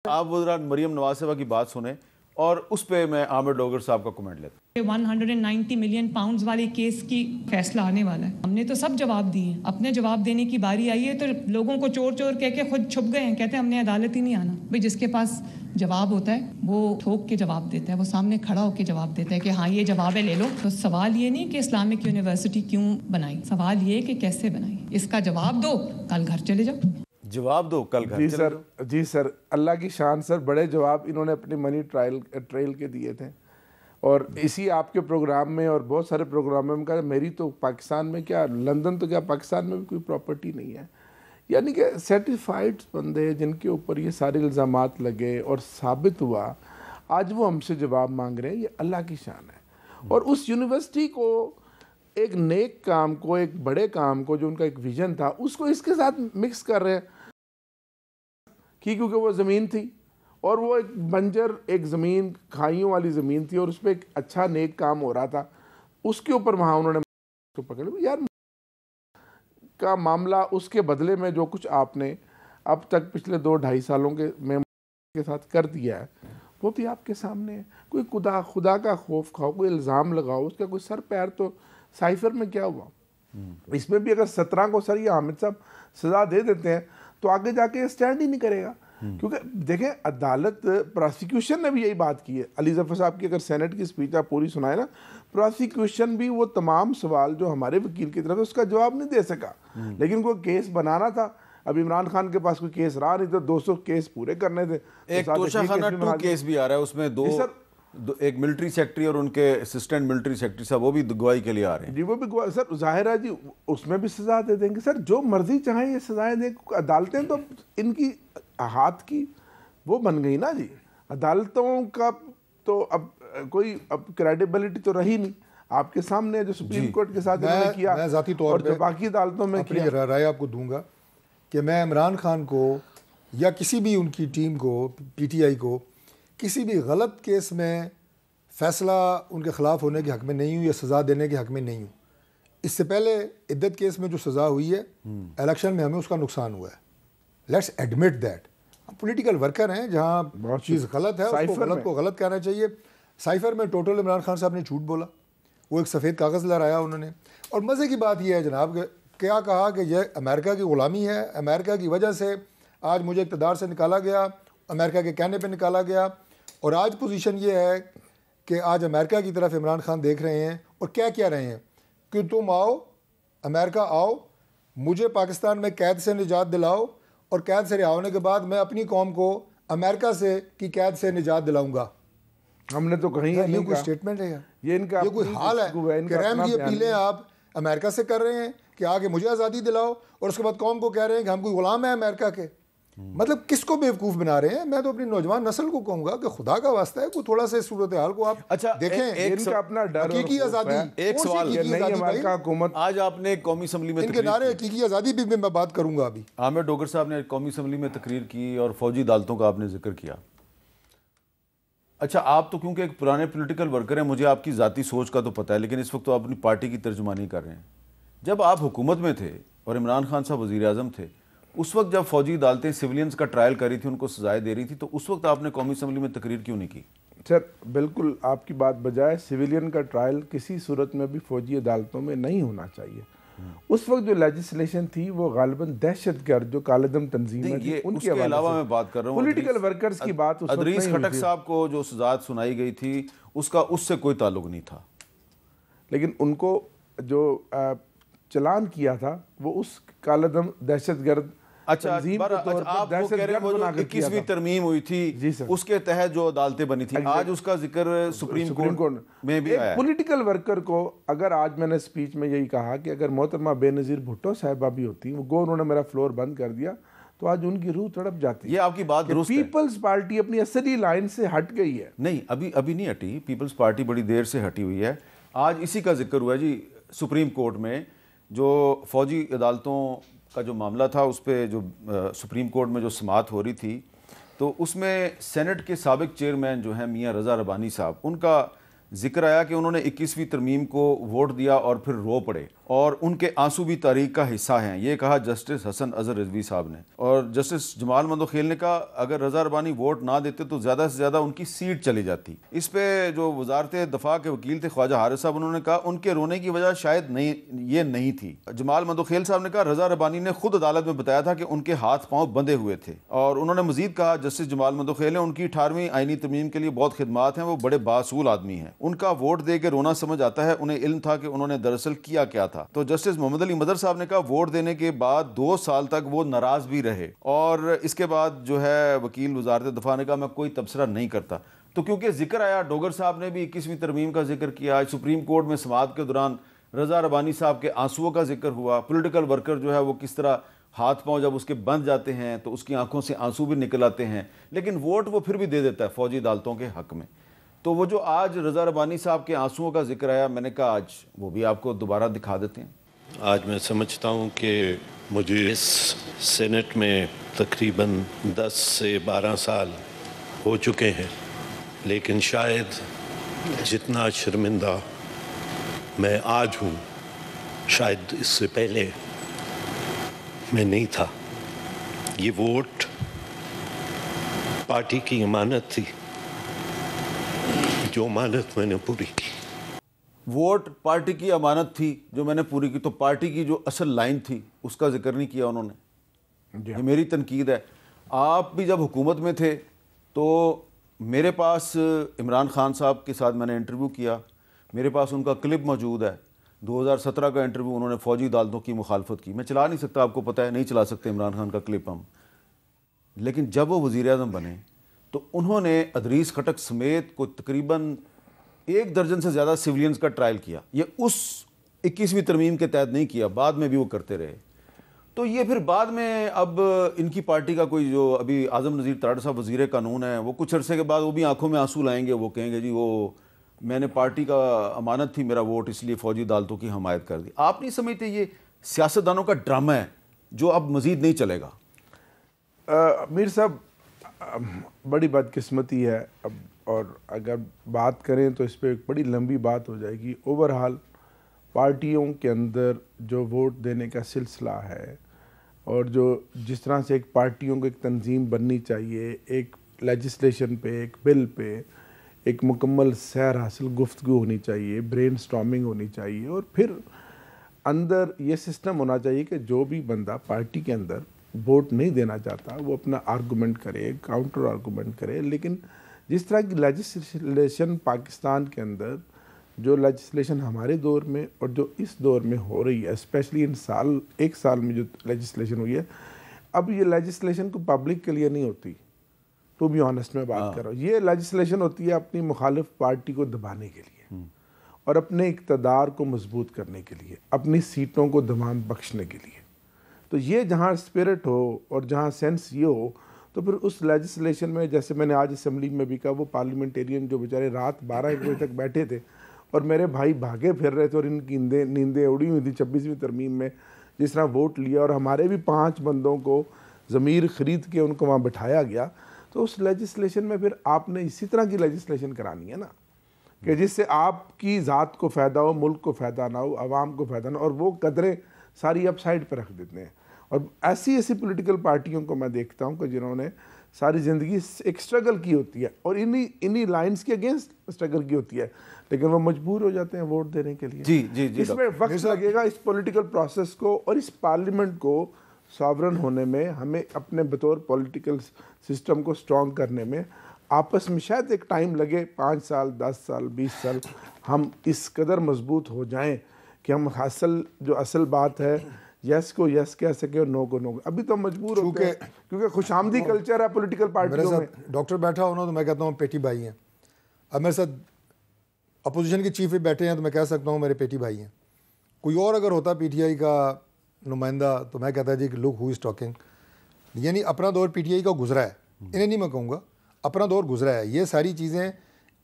आप वज़ीर मरियम नवाज साहबा की बात सुने और उस पे मैं आमिर डोगर साहब का कमेंट लेता हूँ। 190 मिलियन पाउंड्स वाले केस की फैसला आने वाला है। हमने तो सब जवाब दिए, अपने जवाब देने की बारी आई है तो लोगों को चोर चोर कह के खुद छुप गए हैं, कहते हैं हमने अदालत ही नहीं आना। भाई जिसके पास जवाब होता है वो ठोक के जवाब देता है, वो सामने खड़ा होकर जवाब देता है कि हाँ ये जवाब है, ले लो। तो सवाल ये नहीं कि इस्लामिक यूनिवर्सिटी क्यों बनाई, सवाल ये कि कैसे बनाई, इसका जवाब दो, कल घर चले जाओ। जवाब दो, कल घर जी चले सर, जाओ। जी सर, अल्लाह की शान सर, बड़े जवाब इन्होंने अपने मनी ट्रायल के दिए थे। और इसी आपके प्रोग्राम में और बहुत सारे प्रोग्रामों में कहा मेरी तो पाकिस्तान में क्या, लंदन तो क्या, पाकिस्तान में भी कोई प्रॉपर्टी नहीं है। यानी कि सर्टिफाइड बंदे जिनके ऊपर ये सारे इल्ज़ामात लगे और साबित हुआ, आज वो हमसे जवाब मांग रहे हैं, ये अल्लाह की शान है। और उस यूनिवर्सिटी को, एक नेक काम को, एक बड़े काम को, जो उनका एक विजन था, उसको इसके साथ मिक्स कर रहे हैं कि क्योंकि वो ज़मीन थी और वो एक बंजर एक ज़मीन, खाइयों वाली ज़मीन थी और उस पर एक अच्छा नेक काम हो रहा था, उसके ऊपर वहाँ उन्होंने तो पकड़ लिया। यार का मामला, उसके बदले में जो कुछ आपने अब तक पिछले 2-2.5 सालों के साथ कर दिया है वो भी आपके सामने है। कोई खुदा का खौफ खाओ, कोई इल्ज़ाम लगाओ, उसका कोई सर पैर तो साइफर में क्या हुआ। इसमें भी अगर 17 को सर ये हामिद साहब सज़ा दे देते हैं तो आगे जाके स्टैंड ही नहीं करेगा। क्योंकि देखें, अदालत, प्रोसिक्यूशन ने भी यही बात की है। अली जफ़र साहब की अगर सेनेट की स्पीच आप पूरी सुनाए ना, प्रोसिक्यूशन भी वो तमाम सवाल जो हमारे वकील की तरफ है उसका जवाब नहीं दे सका। लेकिन कोई केस बनाना था, अब इमरान खान के पास कोई केस रहा नहीं, तो 200 केस पूरे करने थे। एक तोशाखाना 2 केस भी आ रहा है, उसमें एक मिलिट्री सेक्रेटरी और उनके असिस्टेंट मिलिट्री सेक्रेटरी साहब वो भी गवाही के लिए आ रहे हैं। जी वो भी सर, जाहिर है जी, उसमें भी सजा दे देंगे सर, जो मर्जी चाहे ये सजाएं दें। अदालतें तो इनकी हाथ की वो बन गई ना जी। अदालतों का तो अब कोई क्रेडिबिलिटी तो रही नहीं। आपके सामने जो सुप्रीम कोर्ट के साथ इन्होंने किया, मैं ज़ाती तौर पे बाकी अदालतों में अपनी राय आपको दूंगा कि मैं इमरान खान को या किसी भी उनकी टीम को, PTI को, किसी भी गलत केस में फ़ैसला उनके ख़िलाफ़ होने के हक़ में नहीं हूँ या सज़ा देने के हक़ में नहीं हूँ। इससे पहले इद्दत केस में जो सज़ा हुई है, इलेक्शन में हमें उसका नुकसान हुआ है। Let's admit that. हम पॉलिटिकल वर्कर हैं, जहाँ चीज़ गलत है उसको गलत को गलत कहना चाहिए। साइफर में टोटल इमरान खान साहब ने झूठ बोला, वो एक सफ़ेद कागज़ लहराया उन्होंने। और मज़े की बात यह है जनाब, क्या कहा कि यह अमेरिका की ग़ुलामी है, अमेरिका की वजह से आज मुझे इक़्तिदार से निकाला गया, अमेरिका के कहने पर निकाला गया। और आज पोजीशन ये है कि आज अमेरिका की तरफ इमरान खान देख रहे हैं और क्या कह रहे हैं कि तुम आओ, अमेरिका आओ, मुझे पाकिस्तान में कैद से निजात दिलाओ और कैद से रिहा होने के बाद मैं अपनी कौम को अमेरिका से की कैद से निजात दिलाऊंगा। हमने तो कहीं ये कोई स्टेटमेंट है यार, ये इनका ये कोई हाल है कि रहम की अपीलें आप अमेरिका से कर रहे हैं कि आगे मुझे आज़ादी दिलाओ और उसके बाद कौम को कह रहे हैं कि हम कोई गुलाम है अमेरिका के। मतलब किसको बेवकूफ़ बना रहे हैं। मैं तो अपनी नौजवान नस्ल को कहूँगा कि खुदा का वास्ता है, कोई थोड़ा सा सूरत हाल को आप देखें। इनका अपना डर, हकीकी आज़ादी, एक सवाल, अमेरिका हुकूमत, आज आपने कौमी असम्बली में इनके नारे हकीकी आज़ादी भी मैं बात करूँगा अभी। आमिर डोगर साहब ने कौमी असम्बली में तकरीर की और फौजी अदालतों का आपने जिक्र किया। अच्छा, आप तो क्योंकि एक पुराने पॉलिटिकल वर्कर हैं, मुझे आपकी ज़ाती सोच का तो पता है, लेकिन इस वक्त तो आप अपनी पार्टी की तर्जुमानी कर रहे हैं। जब आप हुकूमत में थे और इमरान खान साहब वज़ीर आज़म थे, उस वक्त जब फौजी अदालतें सिविलियंस का ट्रायल कर रही थी, उनको सजाएं दे रही थी, तो उस वक्त आपने कौमी असम्बली में तकरीर क्यों नहीं की? सर बिल्कुल आपकी बात बजाय, सिविलियन का ट्रायल किसी सूरत में भी फौजी अदालतों में नहीं होना चाहिए। उस वक्त जो लेजिस्लेशन थी वो गालिबन दहशतगर्द जो कालेदम तंजीमें थी उनके अलावा मैं बात कर रहा हूँ पॉलिटिकल वर्कर्स की बात। अदरीस खटक साहब को जो सजा सुनाई गई थी उसका उससे कोई ताल्लुक नहीं था, लेकिन उनको जो चलान किया था वो उस कालेदम दहशतगर्द। अच्छा, आप वो कह रहे हैं वो 21वीं तरमीम हुई थी उसके तहत जो अदालतें बनी थी, आज उसका जिक्र सुप्रीम कोर्ट में भी आया। पॉलिटिकल वर्कर को अगर आज मैंने स्पीच में यही कहा कि अगर मोहतरमा बेनज़ीर भुट्टो साहिबा भी होती, वो गो उन्होंने मेरा फ्लोर बंद कर दिया, तो आज उनकी रूह तड़प जाती। ये आपकी बात दुरुस्त है। पीपल्स पार्टी अपनी असली लाइन से हट गई है। नहीं, अभी नहीं हटी। पीपल्स पार्टी बड़ी देर से हटी हुई है। आज इसी का जिक्र हुआ जी सुप्रीम कोर्ट में, जो फौजी अदालतों का जो मामला था उस पर जो सुप्रीम कोर्ट में जो समाअत हो रही थी, तो उसमें सेनेट के साबिक चेयरमैन जो हैं मियां रज़ा रबानी साहब, उनका जिक्र आया कि उन्होंने 21वीं तरमीम को वोट दिया और फिर रो पड़े और उनके आंसू भी तारीख का हिस्सा हैं, ये कहा जस्टिस हसन अजहर रिजवी साहब ने। और जस्टिस जमाल मंदोखेल ने कहा अगर रज़ा रबानी वोट ना देते तो ज़्यादा से ज़्यादा उनकी सीट चली जाती। इस पे जो वजारत दफा के वकील थे ख्वाजा हारिस साहब, उन्होंने कहा उनके रोने की वजह शायद ये नहीं थी। जमाल मंदोखेल साहब ने कहा रज़ा रबानी ने खुद अदालत में बताया था कि उनके हाथ पाँव बंधे हुए थे। और उन्होंने मजीद कहा जस्टिस जमाल मंदोखेल ने उनकी 18वीं आईनी तरमीम के लिए बहुत खिदमात हैं, वो बड़े बासूल आदमी हैं, उनका वोट दे के रोना समझ आता है, उन्हें इल्म था कि उन्होंने दरअसल किया क्या था। तो जस्टिस मोहम्मद अली मदर साहब ने कहा वोट देने के बाद 2 साल तक वो नाराज भी रहे और इसके बाद जो है वकील वजारत दफा ने कहा मैं कोई तबसरा नहीं करता। तो क्योंकि जिक्र आया, डोगर साहब ने भी 21वीं तरमीम का जिक्र किया, आज सुप्रीम कोर्ट में समाअत के दौरान रज़ा रबानी साहब के आंसुओं का जिक्र हुआ, पॉलिटिकल वर्कर जो है वो किस तरह हाथ पांव जब उसके बंध जाते हैं तो उसकी आंखों से आंसू भी निकल आते हैं, लेकिन वोट वो फिर भी दे देता है फौजी अदालतों के हक में। तो वो जो आज रज़ा रबानी साहब के आंसुओं का जिक्र आया, मैंने कहा आज वो भी आपको दोबारा दिखा देते हैं। आज मैं समझता हूँ कि मुझे इस सेनेट में तकरीबन 10 से 12 साल हो चुके हैं, लेकिन शायद जितना शर्मिंदा मैं आज हूँ शायद इससे पहले मैं नहीं था। ये वोट पार्टी की अमानत थी, जो अमानत मैंने पूरी की। वोट पार्टी की अमानत थी जो मैंने पूरी की। तो पार्टी की जो असल लाइन थी उसका जिक्र नहीं किया उन्होंने। ये मेरी तनकीद है। आप भी जब हुकूमत में थे तो मेरे पास इमरान खान साहब के साथ मैंने इंटरव्यू किया, मेरे पास उनका क्लिप मौजूद है। 2017 का इंटरव्यू, उन्होंने फ़ौजी अदालतों की मुखालफत की। मैं चला नहीं सकता, आपको पता है, नहीं चला सकते इमरान खान का क्लिप हम। लेकिन जब वो वज़ीर आज़म बने तो उन्होंने अदरीस खटक समेत को तकरीबन 1 दर्जन से ज़्यादा सिविलियंस का ट्रायल किया। ये उस 21वीं तरमीम के तहत नहीं किया, बाद में भी वो करते रहे। तो ये फिर बाद में अब इनकी पार्टी का कोई जो अभी आज़म नज़ीर तराड़ साहब वज़ीर कानून है, वो कुछ अरसे के बाद वो भी आंखों में आंसू लाएंगे, वो कहेंगे जी वो मैंने पार्टी का अमानत थी मेरा वोट, इसलिए फ़ौजी अदालतों की हमायत कर दी। आप नहीं समझते ये सियासतदानों का ड्रामा है जो अब मज़ीद नहीं चलेगा? मीर साहब, बड़ी बदकिस्मती है अब, और अगर बात करें तो इस पर एक बड़ी लंबी बात हो जाएगी। ओवरऑल पार्टियों के अंदर जो वोट देने का सिलसिला है और जो जिस तरह से एक पार्टियों को एक तंजीम बननी चाहिए, एक लेजिस्लेशन पे, एक बिल पे एक मुकम्मल सैर हासिल गुफ्तगू होनी चाहिए, ब्रेन स्टॉर्मिंग होनी चाहिए, और फिर अंदर ये सिस्टम होना चाहिए कि जो भी बंदा पार्टी के अंदर वोट नहीं देना चाहता वो अपना आर्गूमेंट करे, काउंटर आर्गूमेंट करे। लेकिन जिस तरह की लेजिस्लेशन पाकिस्तान के अंदर, जो लेजिस्लेशन हमारे दौर में और जो इस दौर में हो रही है, स्पेशली इन एक साल में जो लेजिस्लेशन हुई है, अब ये लेजिस्लेशन को पब्लिक के लिए नहीं होती। टू बी ऑनेस्ट मैं बात कर रहा हूँ, ये लेजिस्लेशन होती है अपनी मुखालिफ पार्टी को दबाने के लिए और अपने इक़्तिदार को मजबूत करने के लिए, अपनी सीटों को दमाम बख्शने के लिए। तो ये जहाँ स्पिरिट हो और जहाँ सेंस ये हो, तो फिर उस लेजिस्लेशन में, जैसे मैंने आज असम्बली में भी कहा, वो पार्लियामेंटेरियन जो बेचारे रात 12-1 बजे तक बैठे थे और मेरे भाई भागे फिर रहे थे और इनकी नींदें उड़ी हुई थी 26वीं तरमीम में, जिस तरह वोट लिया और हमारे भी 5 बंदों को ज़मीर ख़रीद के उनको वहाँ बिठाया गया। तो उस लेजिस्लेशन में फिर आपने इसी तरह की लेजिस्लेशन करानी है ना, कि जिससे आपकी ज़ात को फ़ायदा हो, मुल्क को फ़ायदा ना हो, आवाम को फ़ायदा ना हो, और वो कदरें सारी अब साइड पर रख देते हैं। और ऐसी पॉलिटिकल पार्टियों को मैं देखता हूँ कि जिन्होंने सारी ज़िंदगी एक स्ट्रगल की होती है और इन्हीं लाइंस के अगेंस्ट स्ट्रगल की होती है, लेकिन वो मजबूर हो जाते हैं वोट देने के लिए। जी जी जी, इसमें वक्त लगेगा इस पॉलिटिकल प्रोसेस को और इस पार्लियामेंट को सॉवरन होने में, हमें अपने बतौर पॉलिटिकल सिस्टम को स्ट्रॉन्ग करने में आपस में शायद एक टाइम लगे, 5 साल, 10 साल, 20 साल, हम इस कदर मजबूत हो जाएं कि हम असल बात है यस को यस कह सके और नो को नो। अभी तो मजबूर हो गए क्योंकि खुशामदी कल्चर है पॉलिटिकल पार्टियों में। डॉक्टर बैठा हो ना तो मैं कहता हूँ पेटी भाई हैं। अब मेरे साथ अपोजिशन के चीफ भी बैठे हैं तो मैं कह सकता हूँ मेरे पेटी भाई हैं। कोई और अगर होता पीटीआई का नुमाइंदा तो मैं कहता जी कि लुक हु इज़ टॉकिंग, यानी अपना दौर पीटीआई का गुजरा है, इन्हें नहीं मैं कहूँगा, अपना दौर गुजरा है। ये सारी चीज़ें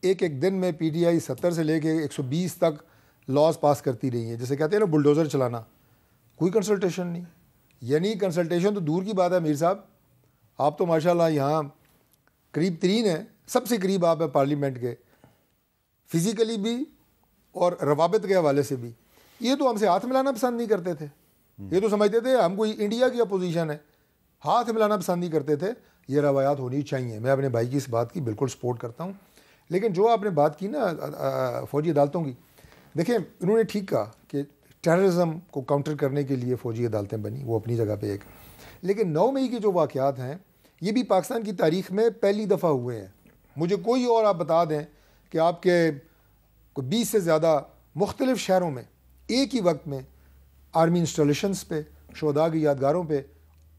एक दिन में पीटीआई 70 से लेके 120 तक लॉज पास करती रही हैं। जैसे कहते हैं ना बुलडोज़र चलाना, कोई कंसल्टेशन नहीं, यानी कंसल्टेशन तो दूर की बात है। मीर साहब आप तो माशाल्लाह यहाँ करीब तरीन हैं, सबसे करीब आप हैं पार्लियामेंट के। फिज़िकली भी और रवाबित के हवाले से भी। ये तो हमसे हाथ मिलाना पसंद नहीं करते थे, ये तो समझते थे हम कोई इंडिया की अपोजिशन है, हाथ मिलाना पसंद नहीं करते थे। ये रवायात होनी चाहिए, मैं अपने भाई की इस बात की बिल्कुल सपोर्ट करता हूँ। लेकिन जो आपने बात की ना फ़ौजी अदालतों की, देखें उन्होंने ठीक कहा कि टेररिज्म को काउंटर करने के लिए फ़ौजी अदालतें बनी, वो अपनी जगह पे एक। लेकिन 9 मई के जो वाक़यात हैं ये भी पाकिस्तान की तारीख़ में पहली दफ़ा हुए हैं। मुझे कोई और आप बता दें कि आपके कोई 20 से ज़्यादा मुख्तलिफ़ शहरों में एक ही वक्त में आर्मी इंस्टॉलेशंस पे, शोहदा की यादगारों पे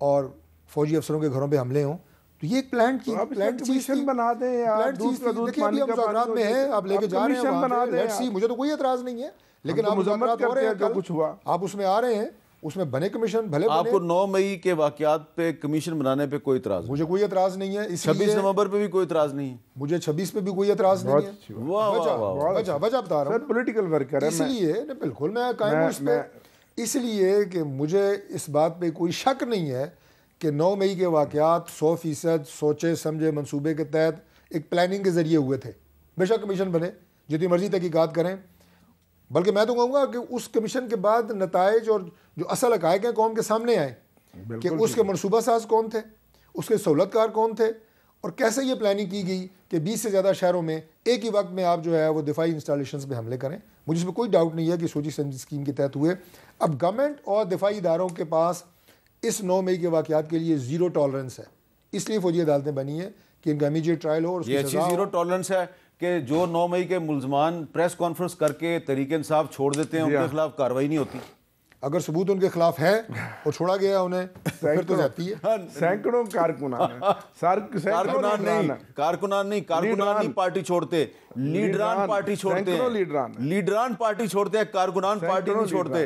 और फ़ौजी अफसरों के घरों पे हमले हों, तो ये एक प्लान की कमीशन बना दें या दूध का दूध पानी का पानी में है, आप लेके जा रहे हैं वहाँ पे, लेट्स सी, मुझे तो कोई एतराज़ नहीं है। लेकिन आप मुज़म्मत हो रहे हैं, जो कुछ हुआ आप उसमें आ रहे हैं, उसमें बने कमीशन भले बने। आपको 9 मई के वाक़यात पे कमीशन बनाने पे कोई इतराज़? मुझे कोई एतराज़ नहीं है। 26 नवंबर पे भी कोई इतराज़ नहीं है? मुझे 26 पे भी कोई एतराज़ नहीं है। वजह बता रहा हूँ, पॉलिटिकल वर्कर है इसलिए बिल्कुल मैं कायम हूँ इस पे, इसलिए कि मुझे इस बात पे कोई शक नहीं है कि 9 मई के वाक़यात 100% सोचे समझे मंसूबे के तहत एक प्लानिंग के ज़रिए हुए थे। बेशक कमीशन बने, जितनी मर्जी तहकीकात करें, बल्कि मैं तो कहूँगा कि उस कमीशन के बाद नताइज और जो असल हक़ाइक़ हैं कौम के सामने आए कि उसके मनसूबा साज कौन थे, उसके सहूलतकार कौन थे और कैसे ये प्लानिंग की गई कि 20 से ज़्यादा शहरों में एक ही वक्त में आप जो है वो दिफाई इंस्टॉलेशंस पे हमले करें। मुझे इसमें कोई डाउट नहीं है कि सोची समझी स्कीम के तहत हुए। अब गवर्नमेंट और दिफाई इदारों के पास इस 9 मई के वाक़यात के लिए ज़ीरो टॉलरेंस है, इसलिए फ़ौजी अदालतें बनी हैं कि इनका इमीडिएट ट्रायल हो। और ये अच्छी ज़ीरो टॉलरेंस है कि जो 9 मई के मुलजमान प्रेस कॉन्फ्रेंस करके तरीके इंसाफ छोड़ देते हैं, उनके खिलाफ कार्रवाई नहीं होती। अगर सबूत उनके खिलाफ है और छोड़ा गया उन्हें फिर तो जाती है। सैकड़ों कारकुनान नहीं पार्टी छोड़ते, लीडरान पार्टी छोड़ते हैं, लीडरान पार्टी छोड़ते हैं, कारकुनान पार्टी नहीं छोड़ते।